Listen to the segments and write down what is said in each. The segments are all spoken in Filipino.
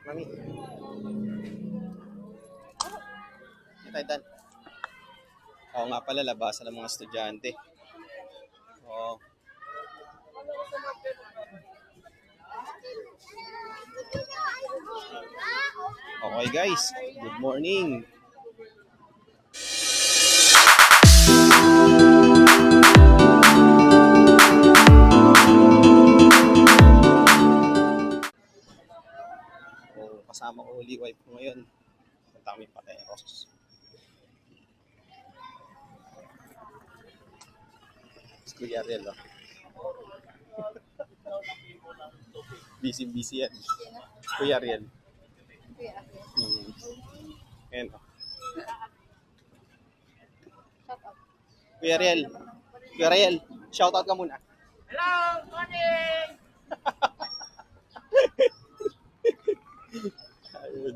Mami. Tay Dan. Oo nga pala, labasan ng mga estudyante. Oo. Okay guys, good morning. Kasama ko uli wife ko ngayon. Punta kami Pateros. Kuya Ariel, oh. Busy yan. Kuya Ariel. Ayan, oh. Kuya Ariel. Kuya Ariel, shoutout ka muna. Hello, morning! Ayun.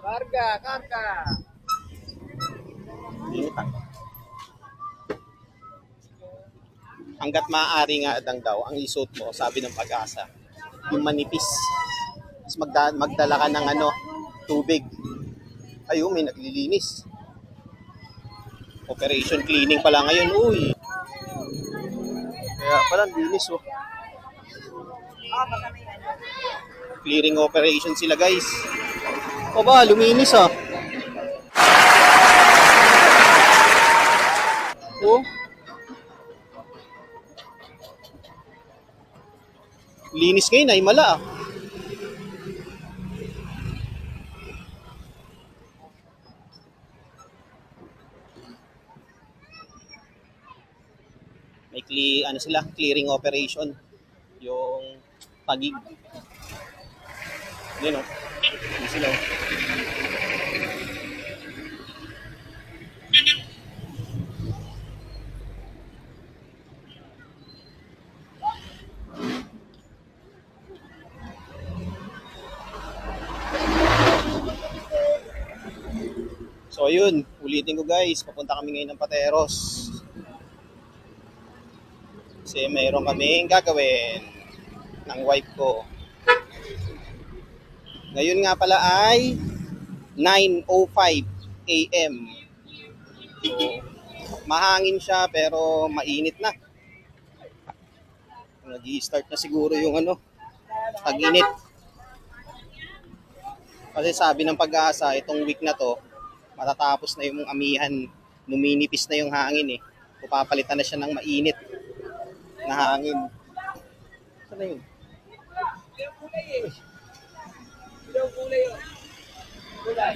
Karga! Initang. Hanggat maaari nga lang daw, ang isuot mo, sabi ng Pag-asa, yung manipis. Tapos magdala ka ng tubig. Ayun, may naglilinis. Operation cleaning pala ngayon, uy. Kaya pala, linis, oh. Clearing operation sila, guys. O ba, luminis, ah. Oh. Linis ngayon ay mala, ah. May clearing operation. Yung pagig. Yan, oh. Yan sila, oh. So ayun, ulitin ko guys, papunta kami ngayon ng Pateros. Kasi mayroon kaming gagawin ng wife ko. Ngayon nga pala ay 9:05 AM. So, mahangin siya pero mainit na. Nag-i-start na siguro yung tag-init. Kasi sabi ng Pag-asa, itong week na to, matatapos na yung amihan, numinipis na yung hangin eh. Papalitan na siya ng mainit na hangin. Saan na yun? Kulay yun.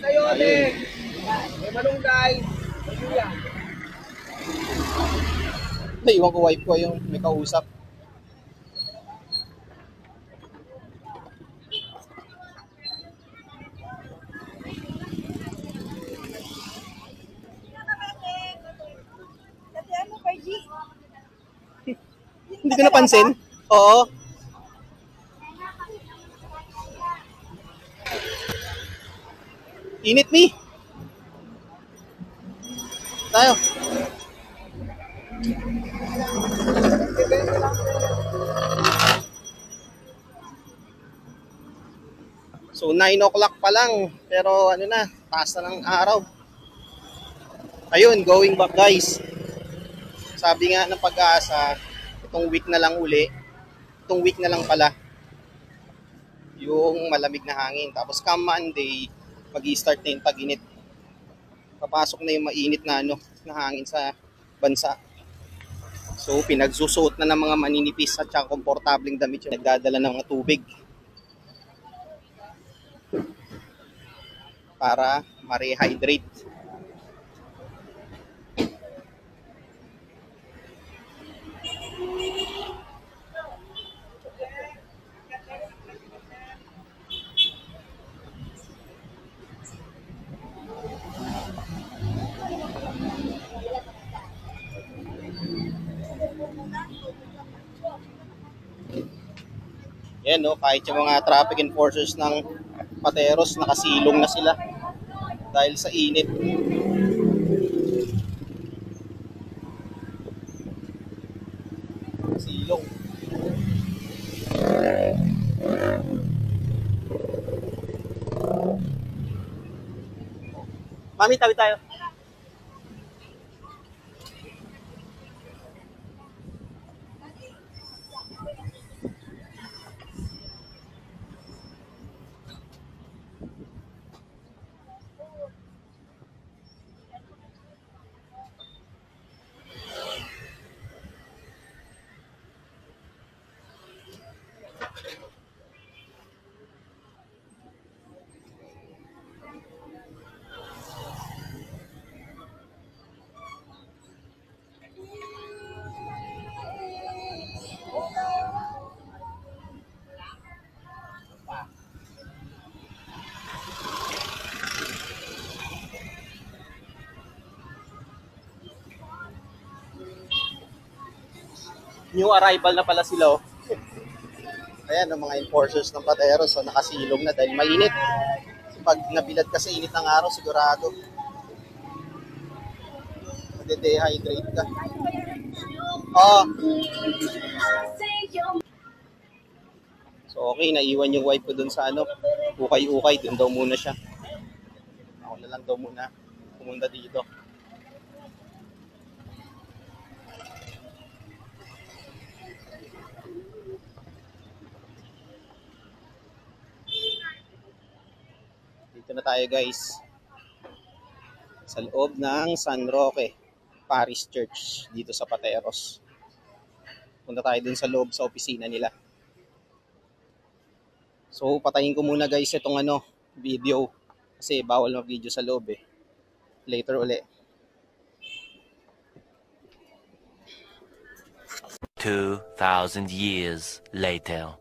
Sayote! May malunggay! May luya. Naiwan ko wife ko yung may kausap. Hindi ko napansin. Oo. Init mi. Tayo. So 9 o'clock pa lang, pero taas na ng araw. Ayun, going back guys. Sabi nga ng Pag-asa, itong week na lang uli, itong week na lang pala, yung malamig na hangin. Tapos come Monday, mag-i-start na yung tag-init. Papasok na yung mainit na na hangin sa bansa. So pinagsusuot na ng mga maninipis at saka komportabling damit yung nagdadala ng mga tubig para ma-rehydrate. Yan, no, kahit yung mga traffic enforcers ng Pateros, nakasilong na sila. dahil sa init. Silong. Mami, tawid tayo. New arrival na pala sila. Oh. Ayan, ang mga enforcers ng Pateros, so nakasilong na dahil mainit. Pag nabilad ka sa init ng araw, sigurado made-dehydrate ka. Oh. So okay, naiwan yung wife ko dun sa ukay-ukay, dun daw muna siya. Ako na lang daw muna pumunta dito. Dito na tayo guys. Sa loob ng San Roque Parish Church dito sa Pateros. Punta tayo dun sa loob sa opisina nila. So patayin ko muna guys itong video kasi bawal mag-video sa loob eh. Later uli. 2,000 years later.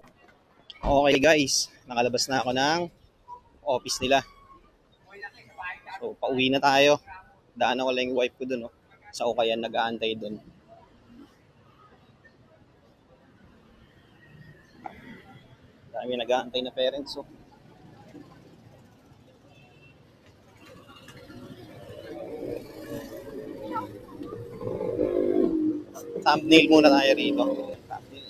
Okay guys, nakalabas na ako ng office nila. So pauwi na tayo. Daanan ko lang yung wife ko dun. Oh. Sa ukayan nag-aantay dun. Dami nag-aantay na parents. Oh. Thumbnail muna tayo rito. Thumbnail.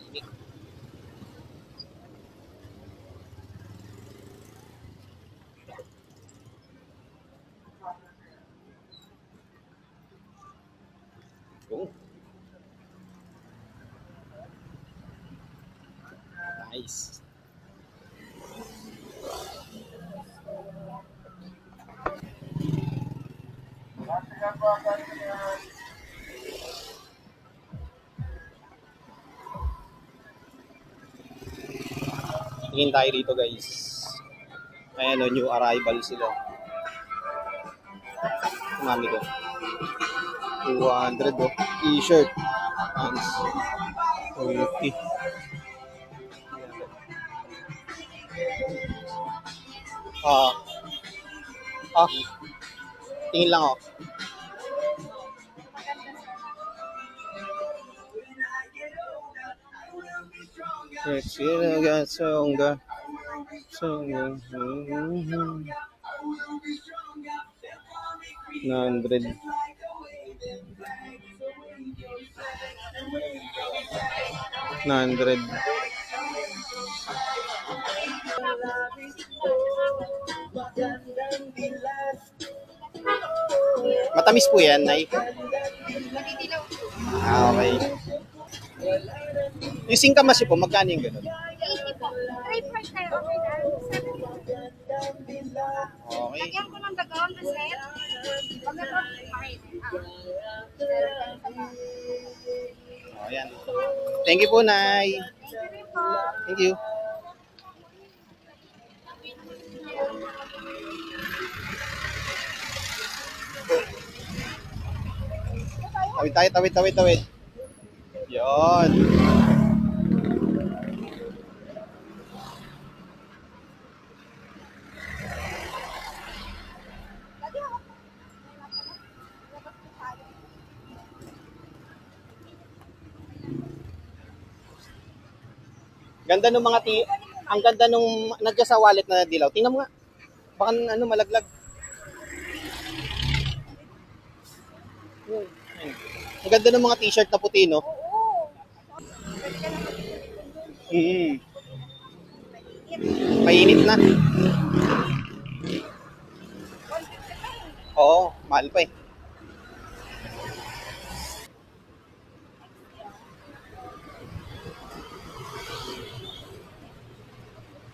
Oh. Nice. Tingin tayo dito guys. Ayan o, new arrival sila. Mami ko. 200 oh. T-shirt. Pants. 30. Tingin lang ako. Songa. 100. Matamis po yan, Nay. Okay. Yung singkamas po, magkano yung gano'n? 80 po. 3 price tayo. Okay na. 70. Okay. Lagyan ko ng dagawang reset. Pag ito, okay. Oh, yan. Thank you po, Nay. Thank you rin po. Thank you. Tawid. Yon. Ganda ng mga ang ganda nung nandiyan sa wallet na dilaw. Tingnan mo nga. Baka malaglag. Ayun. Ang ganda ng mga t-shirt na puti, no? Oo. Pwede ka naman doon. Mm. Mainit na. 150 pa eh. Oo, mahal pa eh.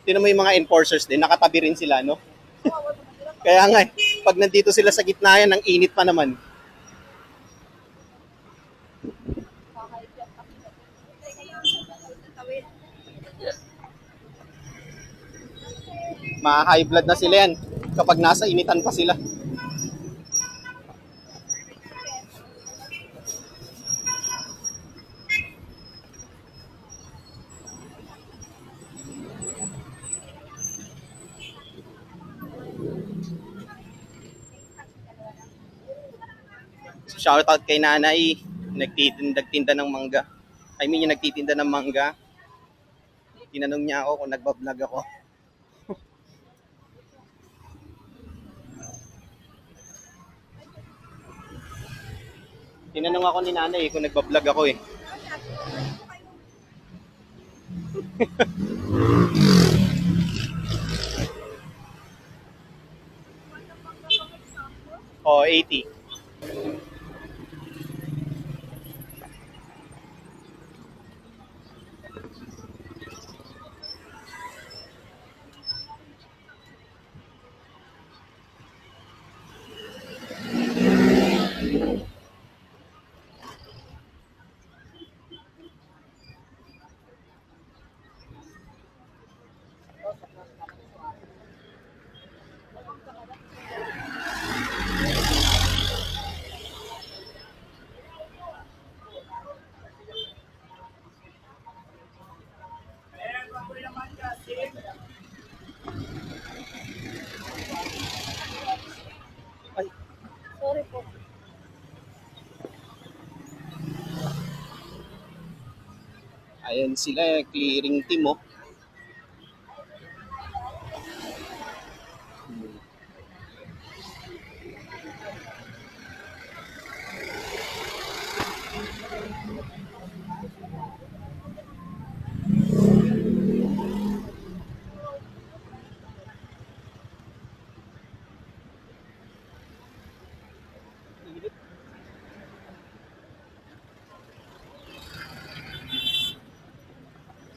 Tinan mo yung mga enforcers din, nakatabi rin sila, no? Kaya nga eh, pag nandito sila sa gitna yan, ang init pa naman. Ma-high blood na sila yan kapag nasa initan pa sila. Shoutout kay nanay, nagtitinda ng mangga. I mean, yung nagtitinda ng mangga. Tinanong niya ako kung nagbablog ako. Tinanong ako ni nanay kung nagbablog ako eh. Oh, 80. Ay, Sorry po. ayan sila, clearing team oh.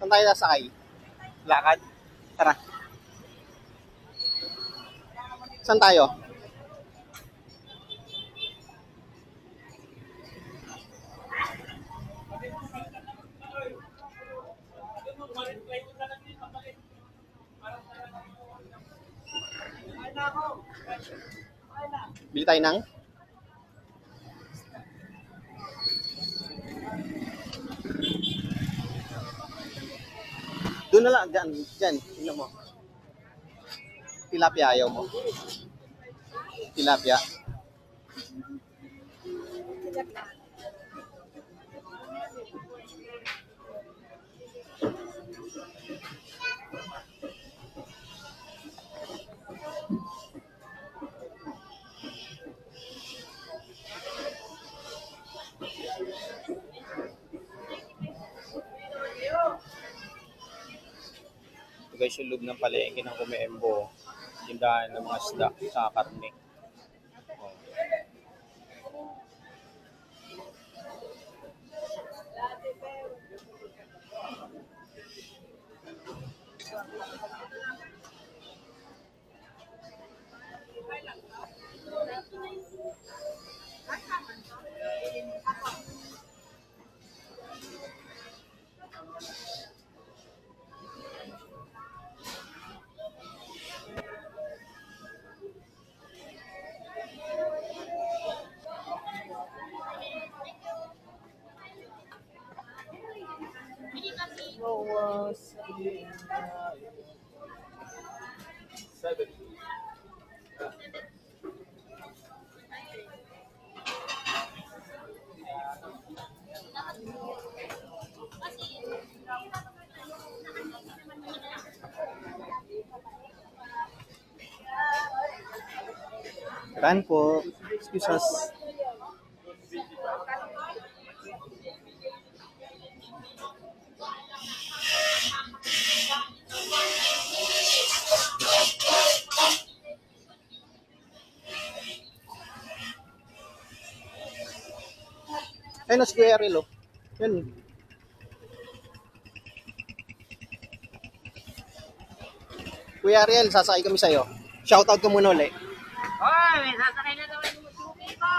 Saan tayo sasakay? Lakad? Tara. Saan tayo? Bili tayo ng? Doon na lang, dyan, dyan. Tingnan mo. Tilapia ayaw mo. Tilapia. Ito guys yung loob ng palengke ng Kumeembo. Tindahan ng mga isda sa karne. Oh. Ran po. Excuse us. Ayun na si Kuya Ariel, oh. Yan. Kuya Ariel, sasakay kami sa'yo. Shoutout ko muna ulit. Hoy, may sasakay na naman yung suki ko.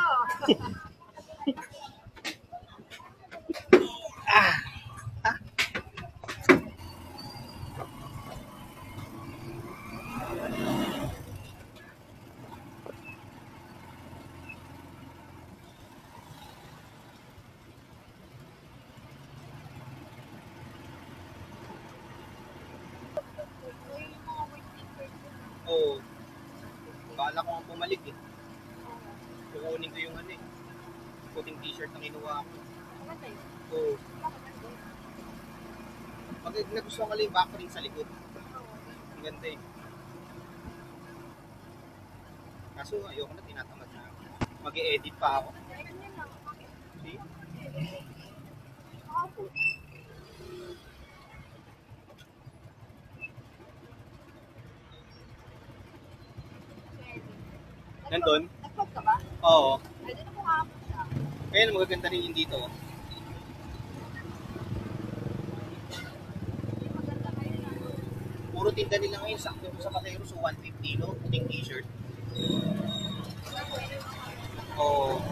Oo. Bala ko nga bumalik eh. Kukunin ko yung ano eh. Puting t-shirt na kinuha ko. Oo. Pag nagustuhan ko lang yung back ring sa likod. Ang ganda eh. Kaso ayoko na, tinatamad na ako. Mag-e-edit pa ako. See? Nandun? Nag-vlog ka ba? Oo. Ay, dito mo kahapon siya. Kaya na magaganda rin yung dito. Maganda kayo na. Puro tinda nila ngayon, sakto mo sa Patero, so 150, no? Puting t-shirt. Oo.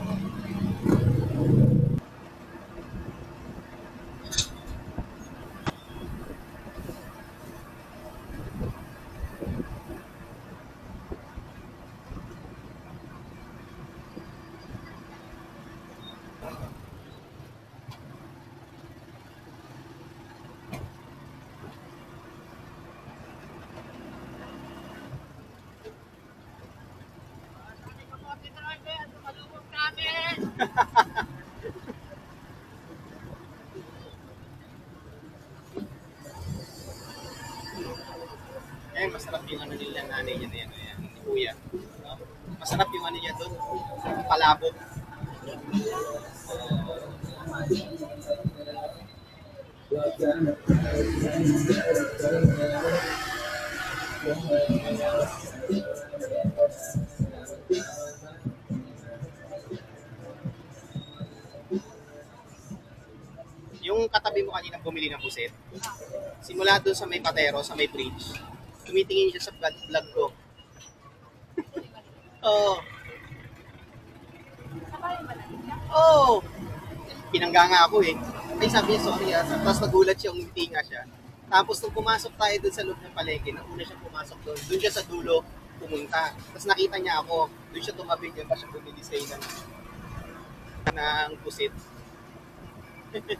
Eh, masarap yung ano nila, nanay niya na yan, ayan, ni Kuya. No? Masarap yung ano niya doon, palabok. Yung katabi mo kanina bumili ng puset, simula doon sa may Patero, sa may bridge, tumitingin siya sa vlog ko. Oo. Oo. Pinangga nga ako eh. Ay sabi niya, sorry ah. Tapos nagulat siya, umiti nga siya. Tapos nung pumasok tayo doon sa loob ng palengke, nauna siya pumasok doon. Doon siya sa dulo pumunta. Tapos nakita niya ako, doon siya tumabi, diyan pa siya bumili sa ng pusit. Okay.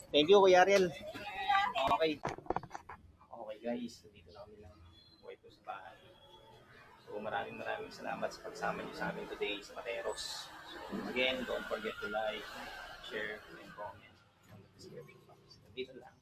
Thank you, Kuya Ariel. Okay. Okay guys, dito na kami lang buhay ko sa bahay. So maraming salamat sa pagsama niyo sa amin today sa Pateros. So, again, don't forget to like, share, and comment. Dito lang.